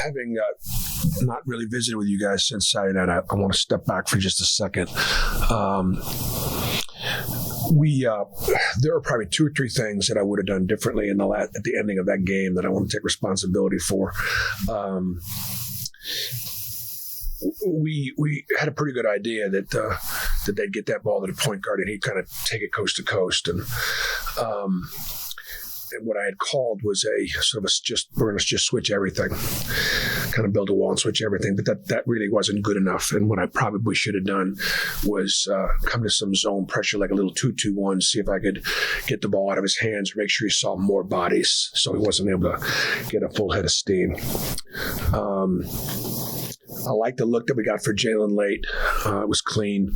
having not really visited with you guys since Saturday night, I want to step back for just a second. There are probably 2 or 3 things that I would have done differently at the ending of that game that I want to take responsibility for. We had a pretty good idea that they'd get that ball to the point guard and he'd kind of take it coast to coast. And what I had called was a sort of we're going to just switch everything, kind of build a wall and switch everything. But that really wasn't good enough. And what I probably should have done was come to some zone pressure, like a little 2-2-1, see if I could get the ball out of his hands or make sure he saw more bodies so he wasn't able to get a full head of steam. I like the look that we got for Jalen late. It was clean.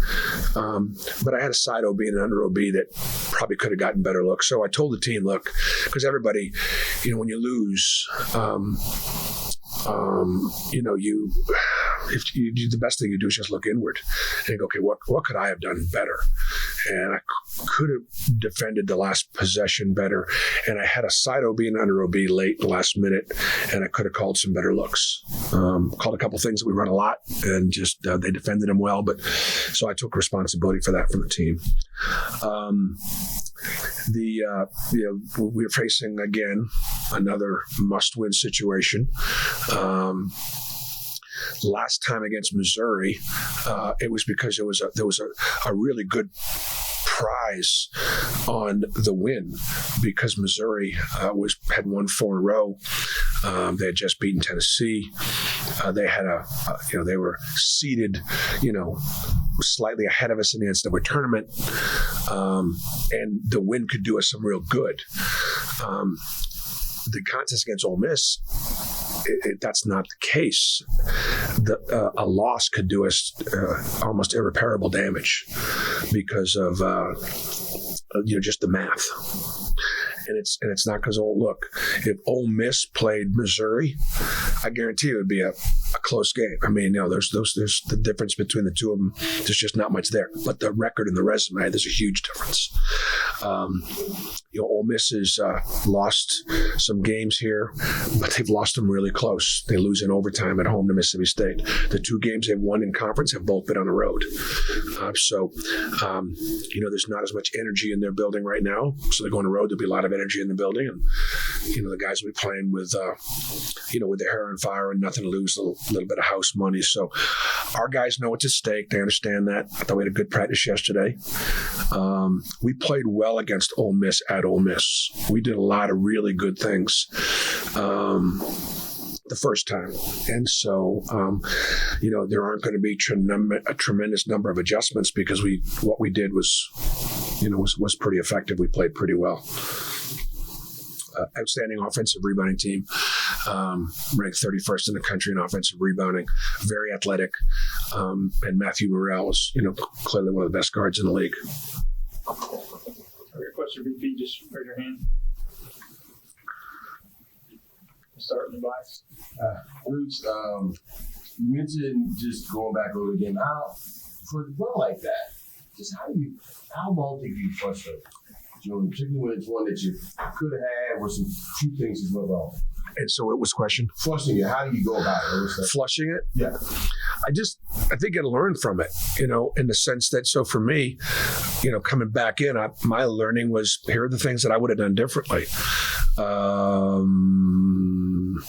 But I had a side OB and an under OB that probably could have gotten better looks. So I told the team, look, because everybody, when you lose, if you do, the best thing you do is just look inward and go, okay, what could I have done better? And I could have defended the last possession better. And I had a side OB and under OB late in the last minute, and I could have called some better looks. Called a couple things that we run a lot, and just they defended them well. But so I took responsibility for that from the team. We were facing again another must-win situation. Last time against Missouri, it was because there was a really good prize on the win because Missouri had won 4 in a row. They had just beaten Tennessee. They had they were seeded, slightly ahead of us in the NCAA tournament, and the win could do us some real good. The contest against Ole Miss, that's not the case. A loss could do us almost irreparable damage because of just the math. And it's not because if Ole Miss played Missouri, I guarantee it would be a close game. I mean, there's the difference between the two of them. There's just not much there. But the record and the resume, there's a huge difference. Ole Miss has lost some games here, but they've lost them really close. They lose in overtime at home to Mississippi State. The 2 games they've won in conference have both been on the road. There's not as much energy in their building right now. So they go on the road, there'll be a lot of energy in the building. And, the guys will be playing with, with their hair on fire and nothing to lose, a little bit of house money. So our guys know what's at stake. They understand that. I thought we had a good practice yesterday. We played well against Ole Miss at Ole Miss. We did a lot of really good things the first time. And so, there aren't going to be a tremendous number of adjustments because what we did was pretty effective. We played pretty well. Outstanding offensive rebounding team, ranked 31st in the country in offensive rebounding, very athletic. And Matthew Morrell is, clearly one of the best guards in the league. Your question, repeat, just raise your hand. Start in the box. Bruce, you mentioned just going back over the game. For a run like that, just how long do you frustrate? Particularly when it's one that you could have had where some few things just went wrong. And so it was question? Flushing it. How do you go about it? Flushing it? Yeah. I think you got to learn from it, in the sense that, so for me, coming back in, my learning was, here are the things that I would have done differently. And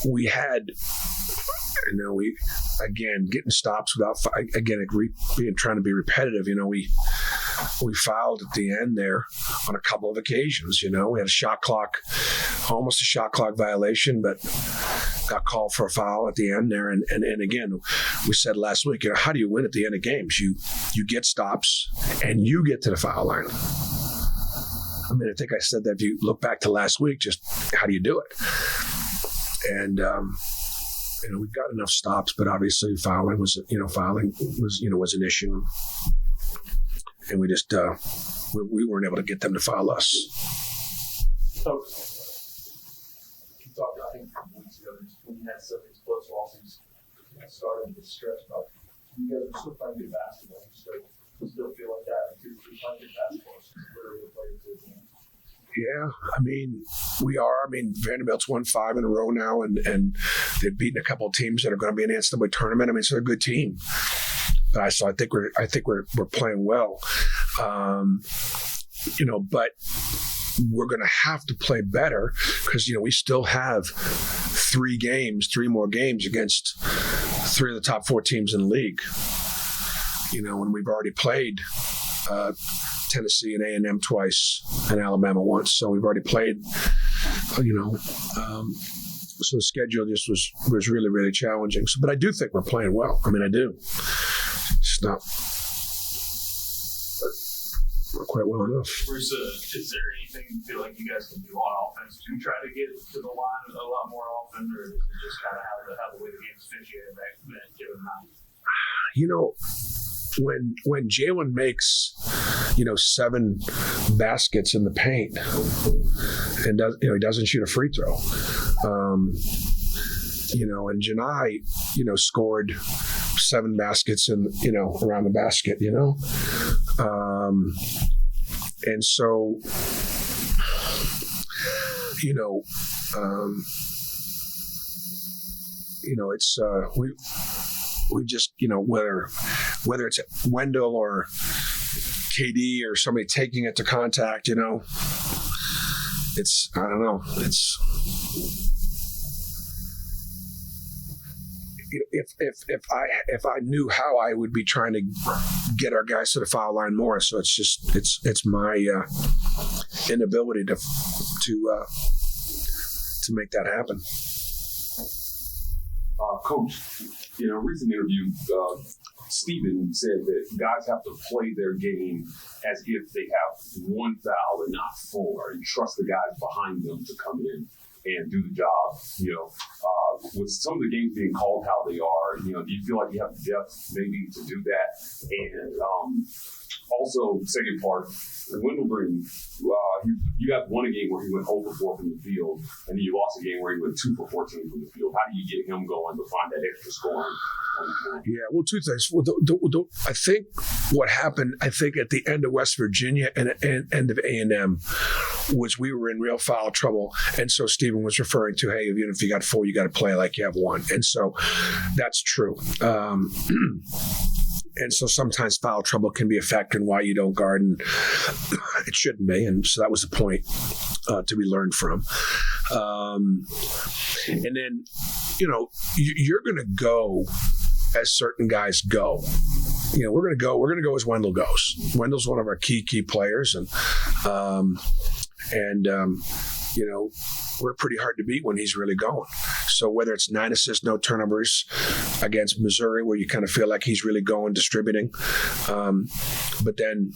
we had, getting stops without, trying to be repetitive, we fouled at the end there on a couple of occasions. We had almost a shot clock violation, but got called for a foul at the end there. And again, we said last week, how do you win at the end of games? You get stops and you get to the foul line. I think I said that if you look back to last week, just how do you do it? And, we've got enough stops, but obviously fouling was an issue. And we just, we weren't able to get them to foul us. So, you talked, I think, a couple weeks ago, when you had some of these close losses, starting to get stressed about, you guys are still playing good basketball. You still feel like that, if you're playing good basketball, it's literally a player to the game. Yeah, I mean, we are. I mean, Vanderbilt's won 5 in a row now, and they've beaten a couple of teams that are going to be in the NCAA tournament. I mean, it's a good team. But I think we're playing well. But we're going to have to play better because we still have 3 more games against 3 of the top 4 teams in the league. And we've already played Tennessee and A&M twice and Alabama once, so we've already played. So the schedule just was really, really challenging. So, but I do think we're playing well. I mean, I do. It's not. Not quite well enough. Bruce, is there anything you feel like you guys can do on offense to try to get to the line a lot more often, or is it just kind of how the way the game's officiated that given night? When Jalen makes 7 baskets in the paint and he doesn't shoot a free throw, and Janai scored 7 baskets in around the basket, and so it's we just whether it's Wendell or KD or somebody taking it to contact, it's I don't know, it's if I knew how, I would be trying to get our guys to the foul line more. So it's my inability to make that happen. Coach, in a recent interview, Stephen said that guys have to play their game as if they have 1 foul and not 4, and trust the guys behind them to come in and do the job. With some of the games being called how they are, do you feel like you have the depth maybe to do that? And also, second part, Wendell Green, you guys won a game where he went 0 for 4 from the field, and then you lost a game where he went 2 for 14 from the field. How do you get him going to find that extra scoring? Yeah, well, 2 things. Well, I think what happened, at the end of West Virginia and end of A&M, was we were in real foul trouble. And so Stephen was referring to, hey, even if you got 4, you got to play like you have 1. And so that's true. And so sometimes foul trouble can be a factor in why you don't guard, and it shouldn't be. And so that was the point to be learned from. And then, you're going to go as certain guys go. We're going to go as Wendell goes. Wendell's one of our key players, and we're pretty hard to beat when he's really going. So whether it's 9 assists, no turnovers against Missouri, where you kind of feel like he's really going, distributing, but then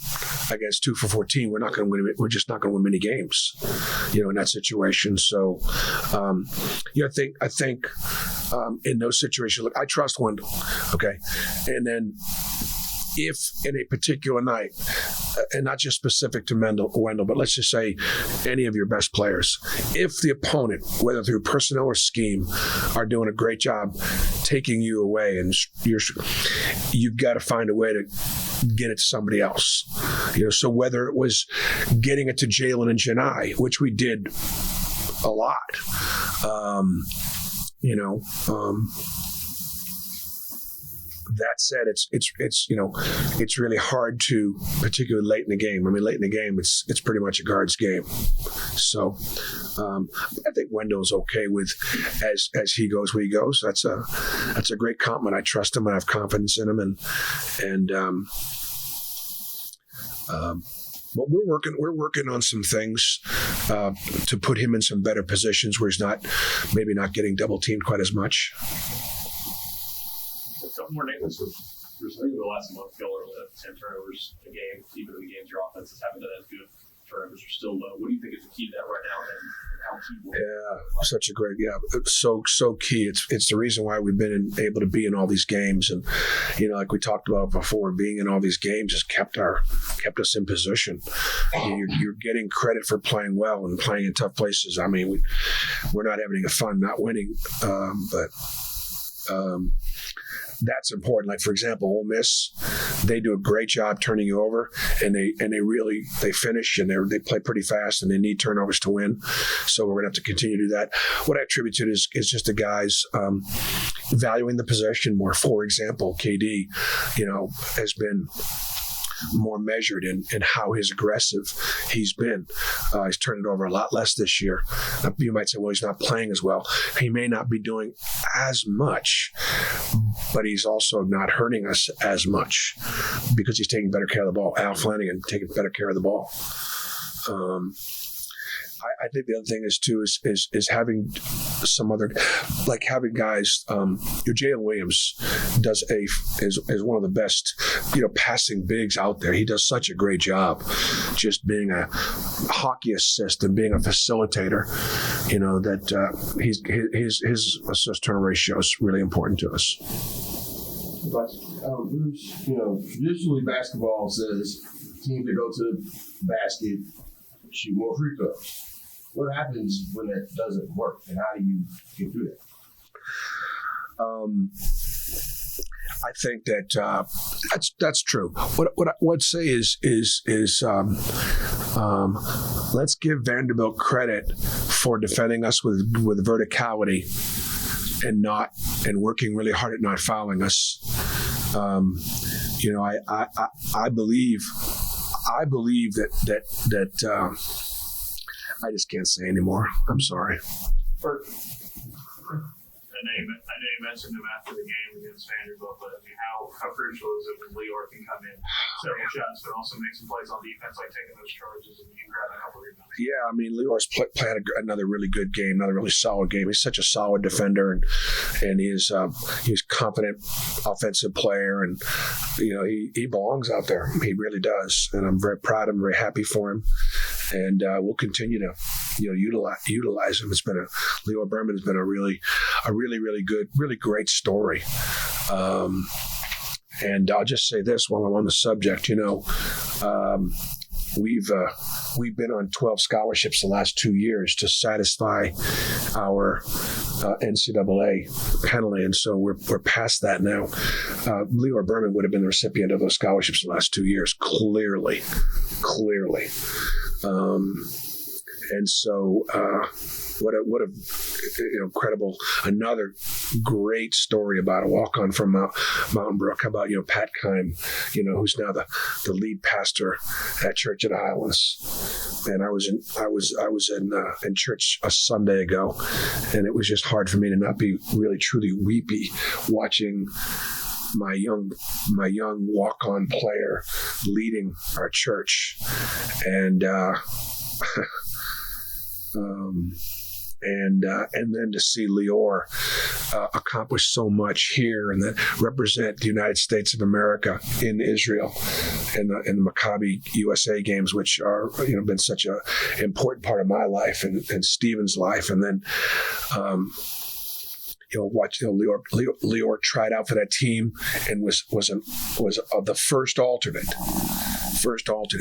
against 2 for 14, we're not going to win. We're just not going to win many games, in that situation. So, I think in those situations, look, I trust Wendell, okay, and then if in a particular night, and not just specific to Wendell, but let's just say any of your best players, if the opponent, whether through personnel or scheme, are doing a great job taking you away, and you've got to find a way to get it to somebody else. So whether it was getting it to Jalen and Janai, which we did a lot, that said, it's really hard to, particularly late in the game. I mean, late in the game, it's pretty much a guard's game. So I think Wendell's okay with as he goes where he goes. That's a great compliment. I trust him. I have confidence in him, and but we're working on some things to put him in some better positions where he's maybe not getting double teamed quite as much. More Nathan, the last month, y'all are only at 10 turnovers a game. Even in the games your offenses haven't done as good, turnovers are still low. What do you think is the key to that right now, and how key? Such a great, so key. It's the reason why we've been able to be in all these games, and like we talked about before, being in all these games has kept us in position. You're getting credit for playing well and playing in tough places. I mean, we're not having fun not winning, but That's important. Like, for example, Ole Miss, they do a great job turning you over, and they finish, and they play pretty fast, and they need turnovers to win. So we're going to have to continue to do that. What I attribute to it is just the guys valuing the possession more. For example, KD, has been more measured in how his aggressive he's been. He's turned it over a lot less this year. You might say, well, he's not playing as well. He may not be doing as much, but he's also not hurting us as much because he's taking better care of the ball. Al Flanagan taking better care of the ball. I think the other thing is having some other, like having guys. Jalen Williams is one of the best, passing bigs out there. He does such a great job, just being a hockey assist and being a facilitator. That his assist turn ratio is really important to us. Bruce, traditionally basketball says teams that go to the basket shoot more free throws. What happens when that doesn't work, and how do you get through that? I think that that's true. What I would say is let's give Vanderbilt credit for defending us with verticality and working really hard at not fouling us. I believe that I just can't say anymore. I'm sorry. I know you mentioned him after the game against Vanderbilt, but how crucial is it when Lior can come in several shots, but also make some plays on defense, like taking those charges and grab a couple of rebounds? Yeah, Lior's played another really good game, another really solid game. He's such a solid defender, and he's confident offensive player, and he belongs out there. He really does, and I'm very proud of him, very happy for him, and we'll continue to utilize him. Lior Berman has been a really good, really great story. And I'll just say this while I'm on the subject, we've been on 12 scholarships the last 2 years to satisfy our NCAA penalty, and so we're past that now. Lior Berman would have been the recipient of those scholarships the last 2 years, clearly. And so, what a incredible, another great story about a walk-on from Mountain Brook. How about Pat Kime, who's now the lead pastor at Church of the Highlands. And I was in church a Sunday ago, and it was just hard for me to not be really truly weepy watching my young walk-on player leading our church, and then to see Lior accomplish so much here and then represent the United States of America in Israel in the Maccabi USA games, which are been such an important part of my life and Stephen's life, and then watch Lior tried out for that team and was the first alternate,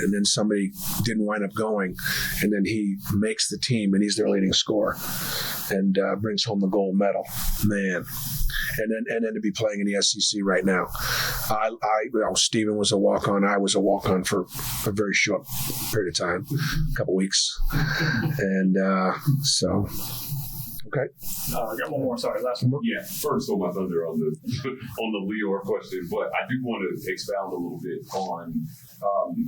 and then somebody didn't wind up going, and then he makes the team and he's their leading scorer and brings home the gold medal, man. And then to be playing in the SEC right now. Stephen was a walk-on. I was a walk-on for a very short period of time, a couple weeks, and so. Okay. I got one more. Sorry, last one. Yeah, first on my thunder on the Lior question, but I do want to expound a little bit on.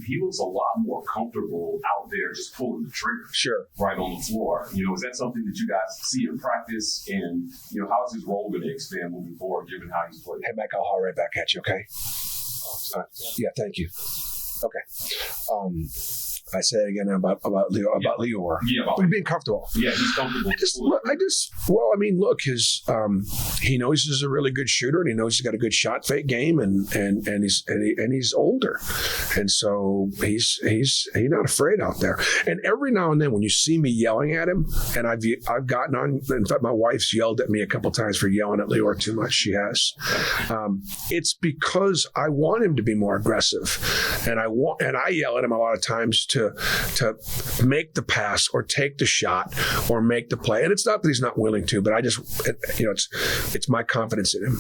He looks a lot more comfortable out there just pulling the trigger. Sure. Right on the floor. Is that something that you guys see in practice? And how is his role going to expand moving forward, given how he's played? Hey, Mike, I'll haul right back at you. Okay. Yeah. Thank you. Okay. I say it again about Lior. Yeah, being comfortable. Yeah, he's comfortable. He knows he's a really good shooter, and he knows he's got a good shot fake game, and he's older, and so he's not afraid out there. And every now and then, when you see me yelling at him, and I've gotten on. In fact, my wife's yelled at me a couple times for yelling at Lior too much. She has. It's because I want him to be more aggressive, and I yell at him a lot of times too. to make the pass or take the shot or make the play. And it's not that he's not willing to, but I just, it's my confidence in him.